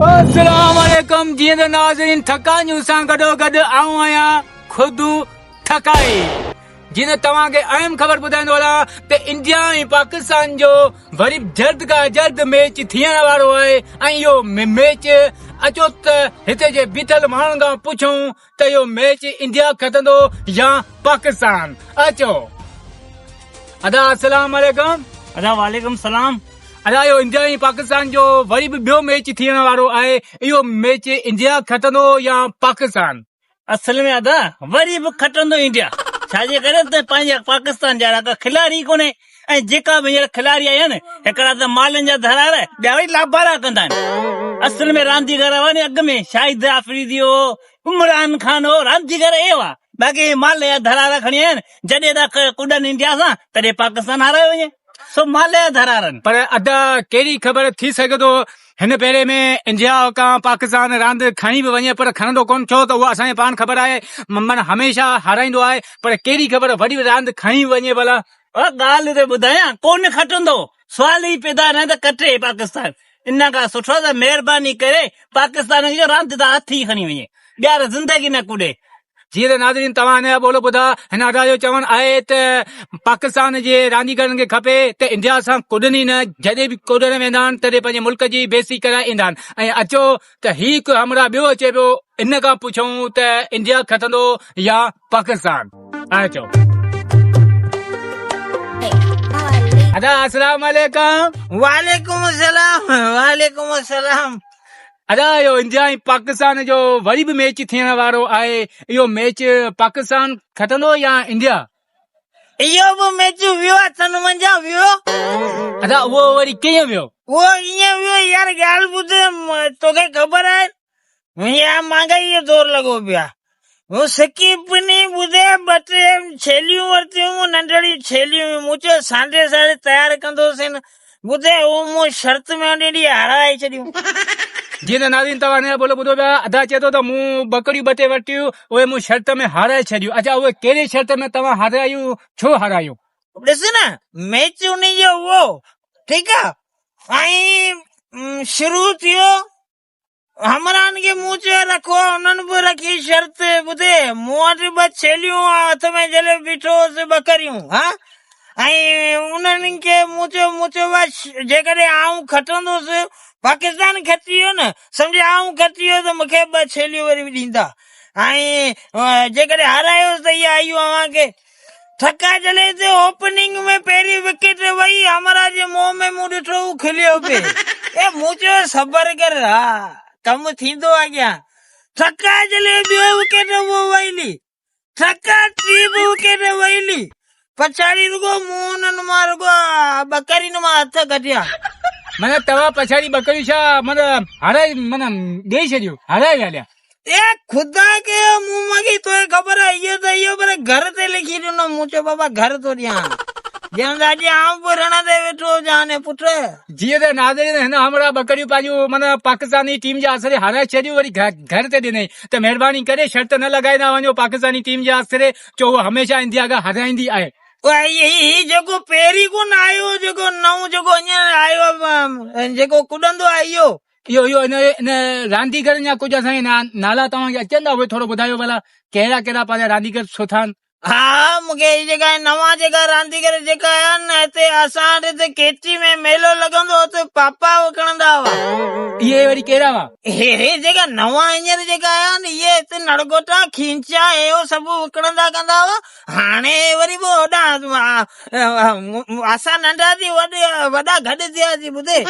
अस्सलामुअलैकुम जी नाज़रीन थकानियूं सां गॾोगॾु आऊं आहियां खुद थकाए जीअं तव्हांखे अहम ख़बर ॿुधाईंदो हलां त इंडिया ऐं पाकिस्तान जो वरी जल्द खां जल्द मैच थियण वारो आहे ऐं इहो मैच अचो त हिते जे बीठल माण्हुनि खां पुछूं त इहो मैच इंडिया खटंदो या पाकिस्तान। अचो अदा अस्सलाम वालेकुम। अदा वालेकुम सलाम। अदा इहो इंडिया ऐं पाकिस्तान जो वरी बि ॿियो मैच थियण वारो आहे, इहो मैच इंडिया खटंदो या पाकिस्तान? असल में अदा वरी बि खटंदो इंडिया, छाजे करे त पंहिंजे पाकिस्तान जा का खिलाड़ी कोन्हे ऐं जेका बि हींअर खिलाड़ी आया आहिनि हिकिड़ा त मालनि जा धरार ॿिया वरी लाभारा कंदा आहिनि। असल में रांदीगर वञे अॻ में शाहिद आफरीदी हो, इमरान खान हो, रांदीगर एव आहे, बाक़ी माल जा धरार खणी आया आहिनि। जॾहिं त कुॾनि इंडिया सां तॾहिं पाकिस्तान हारायो वञे, सो माल जा धरार। पर अदा कहिड़ी ख़बर थी सघे थो हिन भेरे में इंडिया खां पाकिस्तान रांदि खणी बि वञे पर खणंदो कोन, छो त उहो असांखे पाण ख़बर आहे माना हमेशह हाराईंदो आहे, पर कहिड़ी ख़बर वरी बि रांदि खणी वञे भला। ॻाल्हि त ॿुधायां कोन खटंदो, सुवाल ई पैदा न त कटे पाकिस्तान। इन खां सुठो त महिरबानी करे पाकिस्तान जो रांदि त हथ ई खणी वञे, ॿियार ज़िंदगी न कुॾे। जीअं त नाज़रीन तव्हां हिन जा ॿोलो ॿुधा, हिन अदा जो चवणु आहे त पाकिस्तान जे रांदीगरनि खे खपे त इंडिया सां कुॾनि ई न, जॾहिं बि कुॾण वेंदा आहिनि तॾहिं पंहिंजे मुल्क जी बेइज़ती कराए ईंदा आहिनि। ऐं अचो त ही हिकु हमरा ॿियो अचे पियो, इन खां पुछूं त इंडिया खटंदो या पाकिस्तान। अचो अदा अस्सलाम वालेकुम। वालेकुम सलाम। वालेकुम सलाम। अदा इहो इंडिया ऐं पाकिस्तान जो वरी बि मैच थियण वारो आहे, इहो मैच पाकिस्तान खटंदो या इंडिया? इहो बि मैच वियो आहे सन मंझां वियो। अदा उहो वरी कीअं वियो? उहो ईअं वियो यार, ॻाल्हि ॿुध, तोखे ख़बर आहे हीअं महांगाई जो दौर लॻो पिया, वो सकीपनी ॿुधे ॿ टे छेलियूं वरितियूं, नंढड़ी छेलियूं, मूं चयो सांडे साड़े तयारु कंदोसीं, ॿुधे उहो मूं शर्त में वञी हाराए छॾियूं। जीअं त नाज़रीन तव्हां हिन बोलो ॿुधो पिया, अदा चए थो त मूं बकरियूं ॿ टे वरितियूं, उहे मूं शर्त में हाराए छॾियूं। अच्छा उहे कहिड़े शर्त में तव्हां हारायूं, छो हारायूं? ॾिस न मैच उन जो उहो ठीकु आहे, ऐं शुरू थियो हमरान खे मूं चयो रखो, उन्हनि बि रखी शर्त। ॿुधे मूं वटि ॿ छेलियूं हथ में जले बीठो हुअसि बकरियूं, हा, ऐं उन्हनि खे मूं चयो जेकॾहिं आऊं खटंदुसि, पाकिस्तान खटी वियो न, सम्झ आऊं खटी वियो त मूंखे ॿ छेलियूं वरी बि ॾींदा, ऐं जेकॾहिं हारायोसि त इहा आयूं अव्हांखे। ठका जले ते ओपनिंग में पहिरीं विकेट वई, हमरा जे मुंहं में मूं ॾिठो खिलियो पिए। ए मूं चयो सबर कर, हा कमु थींदो अॻियां। ठका जले ॿियो विकेट उहो वईली, ठका टी बि विकेट वईली, पछाड़ी रुगो मूं उन्हनि मां रुगो बकरियुनि मां हथ कढिया। माना तव्हां पछाड़ी बकरियूं छा माना हाराए, माना ॾेई छॾियो, हाराए विया? ए खुदा के मुंह मांगी, तोखे ख़बर आहे इहो पर घर ते लिखी ॾिनो, मूं चयो बाबा घर तो ॾियां, ॼण अॼु आऊं बि रण ते वेठो जाने पुट। जीअं त नाज़रीन हिन हमरा बकरियूं पंहिंजूं माना पाकिस्तानी टीम जे आसिरे हाराए छॾियूं, वरी घर ते ॾिनई, त महिरबानी करे शर्त न लॻाईंदा वञो पाकिस्तानी टीम जे आसिरे, चो हमेशह इंडिया खां हाराईंदी आहे। जेको पहिरीं कोन आयो, जेको नओं जेको हींअर आयो जेको कुॾंदो आहे, इहो इन रांदीगरनि जा कुझु असांखे नाला तव्हांखे अचनि था, उहे थोरो ॿुधायो भला, कहिड़ा कहिड़ा पंहिंजा रांदीगर सुठा आहिनि? हा मूंखे जेका नवां जेका रांदीगर जेका आया न, हिते असां वटि केटी में मेलो लॻंदो हो, हुते पापा विकिणंदा हुआ। इहे वरी कहिड़ा हुआ? हे जेका नवां हींअर जेका आया न, इहे हिते नड़गोटा खींचा इहो सभु विकिणंदा कंदा हुआ। हाणे वरी बि वॾा असां नंढा थी वॾा गॾु थियासीं, ॿुधे,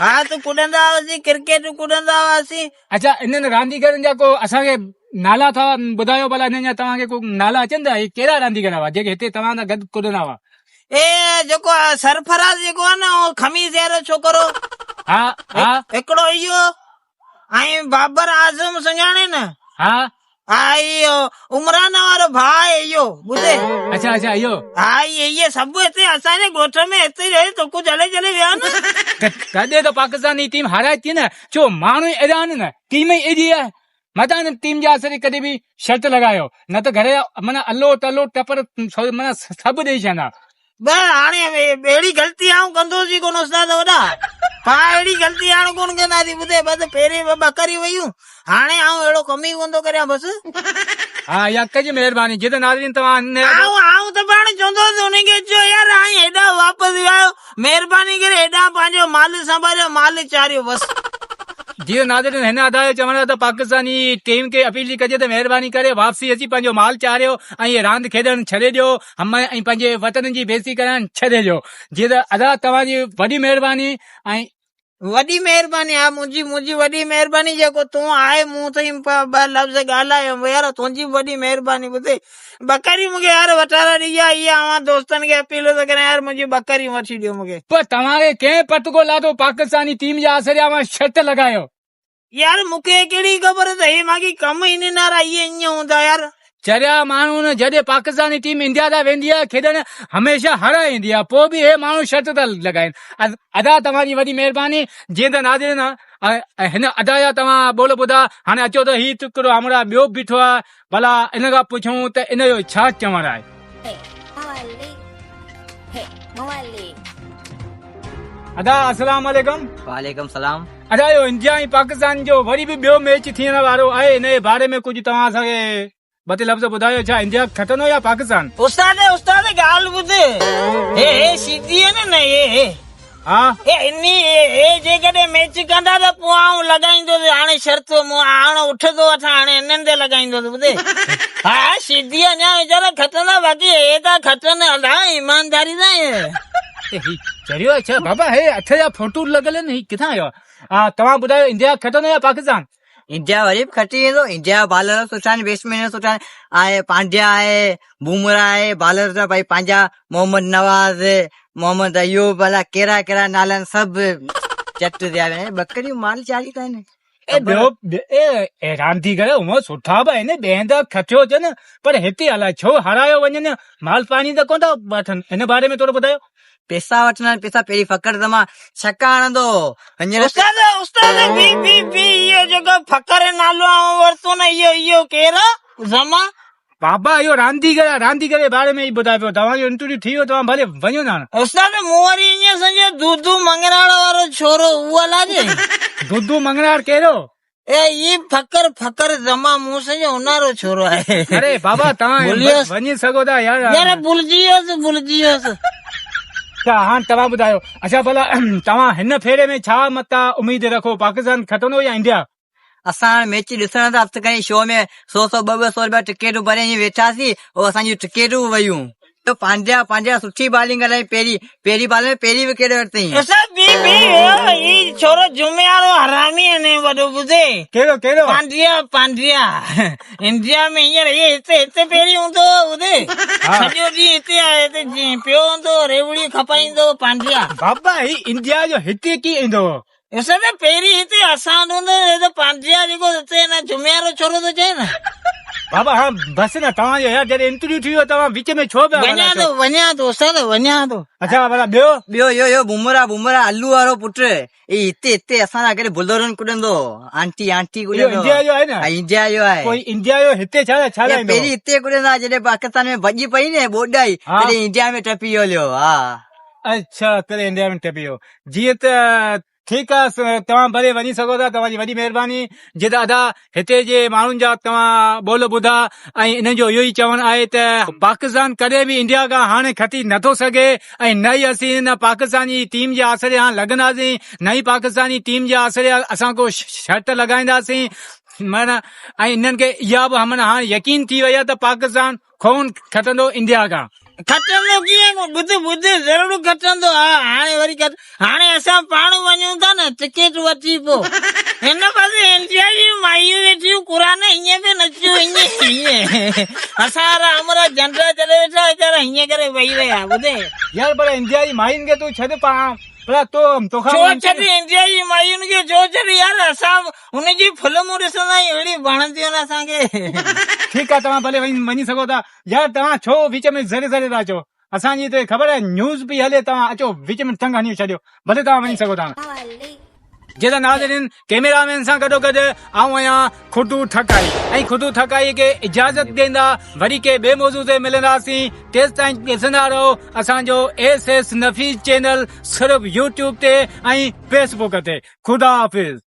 हा त कुॾंदा हुआसीं, क्रिकेट कुॾंदा हुआसीं। अच्छा इन्हनि रांदीगरनि जा को असांखे नाला अथव, ॿुधायो भला, हिननि जा तव्हांखे को नाला अचनि था? कहिड़ा रांदीगर हुआ जेके हिते तव्हां सां गॾु कुॾंदा हुआ? ए जेको सरफराज़ जेको आहे न, उहो खमीस वारो छोकिरो, हा हा, हिकिड़ो इहो, ऐं बाबर आज़म सुञाणे न, हा हा, इहो उमरान वारो भाउ आहे इहो, ॿुधे। अच्छा इहो, हा इहे सभु हिते असांजे ॻोठ में हिते रहे तो कुझु जले विया न। तॾहिं त पाकिस्तानी टीम हाराए थी न, छो माण्हू एॾा आहिनि न, टीम ई एॾी आहे, मता हिन टीम जे आसिरे कॾहिं बि शर्त लॻायो, न त घर जा माना अलो तलो टपर माना सभु ॾेई छॾंदा। बस हाणे अहिड़ी ग़लती आऊं कंदोसीं कोन उस्ताद वॾा पा अहिड़ी ग़लती हाणे कोन कंदासीं ॿुधे बसि पहिरीं ॿकरी वयूं हाणे आऊं अहिड़ो कम ई कोन थो करियां बसि हाँ या कजी मेहरबानी जिते नाज़रीन तव्हां आऊं त पाण चवंदोसि उनखे चयो यार हाणे हेॾा वापसि आयो महिरबानी करे हेॾा पंहिंजो माल संभालियो माल चारियो बसि जीअं नाज़रीन हिन अदा जो चवण त पाकिस्तानी टीम खे अपील थी कजे त महिरबानी करे वापसी अची पंहिंजो माल चारियो ऐं इहे रांदि खेॾणु छॾे ॾियो हम ऐं पंहिंजे वतन जी बेइज़ती करणु छॾे ॾियो जीअं त अदा तव्हांजी वॾी महिरबानी ऐं वॾी महिरबानी आहे मुंहिंजी वॾी महिरबानी जेको तूं आहे मूं ताईं ॿ लफ़्ज़ ॻाल्हायो यार तुंहिंजी वॾी महिरबानी ॿुधे बकरी मूंखे यार वठारा ॾिया इहा अवां दोस्तनि खे अपील थो करियां यार मुंहिंजी बकरी वठी ॾियो मूंखे पर तव्हांखे कंहिं पतको लाथो पाकिस्तानी टीम जा असरिया मां शर्त लॻायो यार मूंखे कहिड़ी ख़बर त हे मांखे कम ई न नारा इहे ईअं हूंदा यार चरिया माण्हू न जॾहिं पाकिस्तानी टीम इंडिया तां वेंदी आहे खेॾण हमेशा हाराए ईंदी आहे पोइ बि हे माण्हू शर्त था लॻाइनि अदा तव्हांजी वॾी महिरबानी जीअं त नाज़रीन हिन अदा जा तव्हां बोल ॿुधा हाणे अचो त हीउ हिकिड़ो हमरा ॿियो बीठो आहे भला इन खां पुछूं त इन जो छा चवणु आहे अदा अस्सलाम वालेकुम वालेकुम सलाम अदा इहो इंडिया ऐं पाकिस्तान जो वरी बि ॿियो मैच थियण वारो आहे इन जे बारे में कुझु तव्हां असांखे ॿ टे लफ़्ज़ ॿुधायो छा इंडिया खटंदो या पाकिस्तान उस्ताद ॻाल्हि ॿुध हे सीधी आहे न हे हा जेकॾहिं मैच कंदा त पोइ आऊं लॻाईंदुसि हाणे शर्त हाणे उठ थो वठां हाणे हिननि ते लॻाईंदुसि ॿुधे हा सीधी अञा वीचारा खटंदा बाक़ी हे था खटनि अलाह ईमानदारी सां चरियो अच्छा बाबा हे हथ जा फोटू लॻल आहिनि ही किथां आयो हा तव्हां ॿुधायो इंडिया खटंदो या पाकिस्तान इंडिया वरी बि खटी वेंदो इंडिया बॉलर सुठा आहिनि बैट्समैन सुठा आहिनि आहे पांड्या आहे बुमराह आहे बॉलर त भई पंहिंजा मोहम्मद नवाज़ मोहम्मद अयूब भला कहिड़ा कहिड़ा नाला आहिनि सभु चट थिया विया आहिनि बकरियूं माल चारी था आहिनि रांदीगर हूअं सुठा बि आहिनि ॿिए हंधि खटियो अचनि पर हिते अलाए छो हारायो वञनि माल पाणी त कोन था वठनि हिन बारे में थोरो ॿुधायो पैसा वठंदा आहिनि पैसा पहिरीं फ़क़्र त मां छक्का हणंदो उस्ताद इहो जेको फ़क़्र नालो वरितो न इहो केरु ज़मा बाबा इहो रांदीगर जे बारे में ई ॿुधाए पियो तव्हांजो इंटरव्यू थी वियो तव्हां भले वञो न उस्ताद मूं वरी ईअं सम्झो दूधू मंगराड़ वारो छोरो उहो लाजे दूधू मंगराड़ कहिड़ो ये फ़क़्र ज़मा मूं सम्झो उनारो छोरो आहे अरे बाबा तव्हां वञी सघो था यार भुलिजी वियुसि हाणे तव्हां ॿुधायो अच्छा भला तव्हां हिन फेरे में छा मता उम्मीद रखो पाकिस्तान खटंदो या इंडिया असां मैच ॾिसण था हफ़्ते खणी शो में 100-200 रुपया टिकेटूं भरे वेठासीं ऐं असांजी टिकेटूं वयूं पांड्या सुठी बॉलिंग हलाई पहिरीं बॉल में पहिरीं विकेट वरितई छोरो जुमे वारो हरामी आहे वॾो ॿुधे कहिड़ो पांड्या इंडिया में हींअर हिते पहिरीं हूंदो ॿुधे सॼो ॾींहुं हिते आहे हिते पियो हूंदो रेवड़ियूं खपाईंदो पांड्या बाबा ही इंडिया जो हिते कीअं ईंदो पहिरीं हिते असां हूंदो पांड्या जेको हिते न जुमे वारो छोरो थो चए न बाबा हाँ बस न तव्हांजो यार जॾहिं इंटरव्यू थी वियो तव्हां विच में छो वञा थो अच्छा भला ॿियो यो बुमराह आलू वारो पुटु हिते असां सां गॾु बुलरनि कुॾंदो आंटी कुॾंदो इंडिया जो आहे न इंडिया जो आहे कोई इंडिया जो हिते छा पहिरीं हिते कुॾंदा जॾहिं पाकिस्तान में भॼी पई न ॿोॾाई तॾहिं इंडिया में टपी वियो हा अच्छा तॾहिं इंडिया में टपी वियो जीअं त ठीकु आहे तव्हां भले वञी सघो था तव्हांजी वॾी महिरबानी जीअं त अदा हिते जे माण्हुनि जा तव्हां बोल ॿुधा ऐं इन्हनि जो इहो ई चवणु आहे त पाकिस्तान कॾहिं बि इंडिया खां हाणे खटी नथो सघे ऐं न ई असीं हिन पाकिस्तानी टीम जे आसरे हाणे लॻंदासीं न ई पाकिस्तानी टीम जे आसरे असां को शर्त लॻाईंदासीं माना ऐं इन्हनि खे इहा बि हाणे यकीन थी वई आहे त पाकिस्तान कोन खटंदो इंडिया खां खटंदो कीअं ॿुध ज़रूरु खटंदो हाणे वरी हाणे असां पाण वञूं था न टिकेट वठी पोइ हिन पासे इंडिया जी माइयूं वेठियूं क़ुर हीअं पियो नचियूं हीअं असां हमरा झंडा चढ़े वेठा वीचारा हीअं करे वेही रहिया ॿुधे यार पर इंडिया जी माइयुनि खे तूं छॾ पाण इंडिया जी माइयुनि खे छो छॾ यार असां हुनजी फिल्मूं ॾिसंदा आहियूं अहिड़ी वणंदियूं आहिनि असांखे ठीकु आहे तव्हां भले वञी सघो था यार तव्हां छो विच में ज़रे था अचो असांजी त ख़बर आहे न्यूज़ बि हले तव्हां अचो विच में टंग हणी छॾियो भले तव्हां वञी सघो था जेदा नाज़रीन कैमरामैन सां गॾोगॾु आऊं आहियां खुटू ठकाई ऐं खुटू ठकाई खे इजाज़त ॾींदा वरी के ॿिए मौज़ू ते मिलंदासीं तेसि ताईं ॾिसंदा रहो असांजो एस नफ़ीस चैनल सिर्फ़ यूट्यूब ते ऐं फेसबुक ते। ख़ुदा हाफ़िज़।